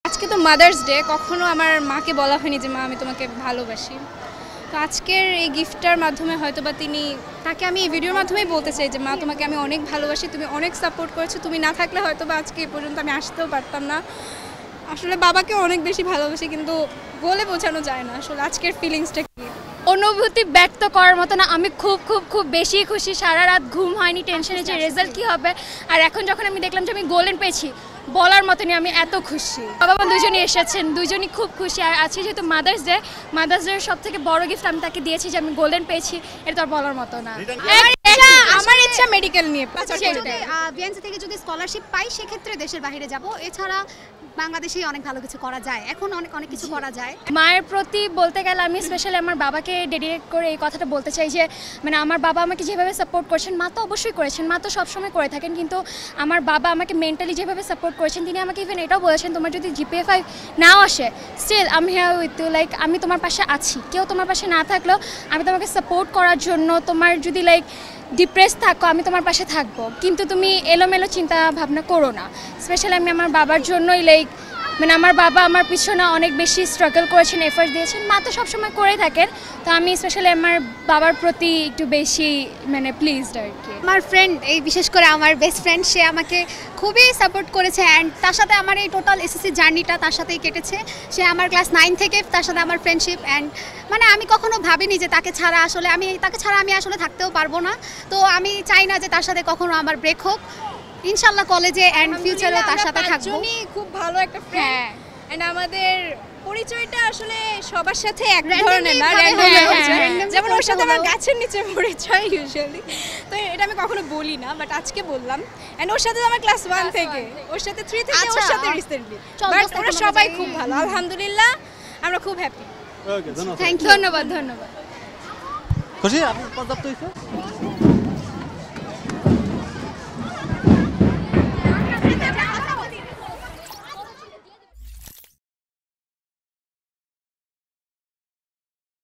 আজকে তো mother's day, কখনো আমার মাকে বলা হয়নি যে মা আমি তোমাকে ভালোবাসি। তো আজকের এই গিফটটার মাধ্যমে হয়তো বা তাকে আমি এই ভিডিওর মাধ্যমেই বলতে চাই যে মা তোমাকে আমি অনেক ভালোবাসি, তুমি অনেক সাপোর্ট করেছো, তুমি না থাকলে হয়তো বা আজকে এই পর্যন্ত আমি আসতেও পারতাম না। আসলে বাবাকে অনেক বেশি ভালোবাসি, কিন্তু বলে বোঝানো যায় না আসলে আজকের ফিলিংসটা কি। অনুভূতি ব্যক্ত করার মতো না। আমি খুব খুব খুব বেশি খুশি, সারা রাত ঘুম হয়নি টেনশনে যে রেজাল্ট কী হবে। আর এখন যখন আমি দেখলাম যে আমি গোল্ডেন পেয়েছি, বলার মতনই আমি এত খুশি। বাবা মা দুজনই এসেছেন, দুজনই খুব খুশি। আর আজকে যেহেতু মাদার্স ডে সব থেকে বড় গিফট আমি তাকে দিয়েছি যে আমি গোল্ডেন পেয়েছি, এটা তো আর বলার মতো না। আমার ইচ্ছা মেডিকেল নিয়ে বিএনসি থেকে যদি স্কলারশিপ পাই সেক্ষেত্রে দেশের বাইরে যাব, এছাড়া বাংলাদেশেই অনেক ভালো কিছু করা যায়, এখন অনেক অনেক কিছু করা যায়। মায়ের প্রতি বলতে গেলে আমি স্পেশালি আমার বাবাকে ডেডিকেট করে এই কথাটা বলতে চাই যে মানে আমার বাবা আমাকে যেভাবে সাপোর্ট করেছেন, মা তো অবশ্যই করেছেন, মা তো সবসময় করে থাকেন, কিন্তু আমার বাবা আমাকে মেন্টালি যেভাবে সাপোর্ট করেছেন, তিনি আমাকে ইভেন এটাও বলেছেন তোমার যদি GPA 5 নাও আসে স্টিল আমি হিয়ার উইথ ইউ, লাইক আমি তোমার পাশে আছি। কেউ তোমার পাশে না থাকলেও আমি তোমাকে সাপোর্ট করার জন্য, তোমার যদি লাইক ডিপ্রেস থাকো আমি তোমার পাশে থাকবো, কিন্তু তুমি এলোমেলো চিন্তা ভাবনা করো না। স্পেশালি আমি আমার বাবার জন্যই লাইক মানে আমার বাবা আমার পিছনে অনেক বেশি স্ট্রাগল করেছেন, এফোর্ট দিয়েছেন, মা তো সবসময় করেই থাকেন। তো আমি স্পেশালি আমার বাবার প্রতি একটু বেশি মানে প্লিজড আর কি। আমার ফ্রেন্ড, এই বিশেষ করে আমার বেস্ট ফ্রেন্ড, সে আমাকে খুবই সাপোর্ট করেছে অ্যান্ড তার সাথে আমার এই টোটাল এসএসসি জার্নিটা তার সাথেই কেটেছে। সে আমার ক্লাস 9 থেকে তার সাথে আমার ফ্রেন্ডশিপ, অ্যান্ড মানে আমি কখনো ভাবিনি যে তাকে ছাড়া আমি আসলে থাকতেও পারবো না। তো আমি চাই না যে তার সাথে কখনো আমার ব্রেক হোক। ইনশাআল্লাহ কলেজে এন্ড ফিউচারেও তার সাথে থাকবো। খুব ভালো একটা ফ্রেন্ড, এন্ড আমাদের পরিচয়টা আসলে সবার সাথে এক ধরনের না, যেমন ওর সাথে আমার গাছের নিচে পরিচয় ইউজুয়ালি, তো এটা আমি কখনো বলি না, বাট আজকে বললাম। এন্ড ওর সাথে আমার ক্লাস 1 থেকে, ওর সাথে 3 থেকে, ওর সাথে রিসেন্টলি, বাট ওরা সবাই খুব ভালো, আলহামদুলিল্লাহ আমরা খুব হ্যাপি। ওকে, ধন্যবাদ। ধন্যবাদ। খুশি আপনি পর্যাপ্ত হয়েছে।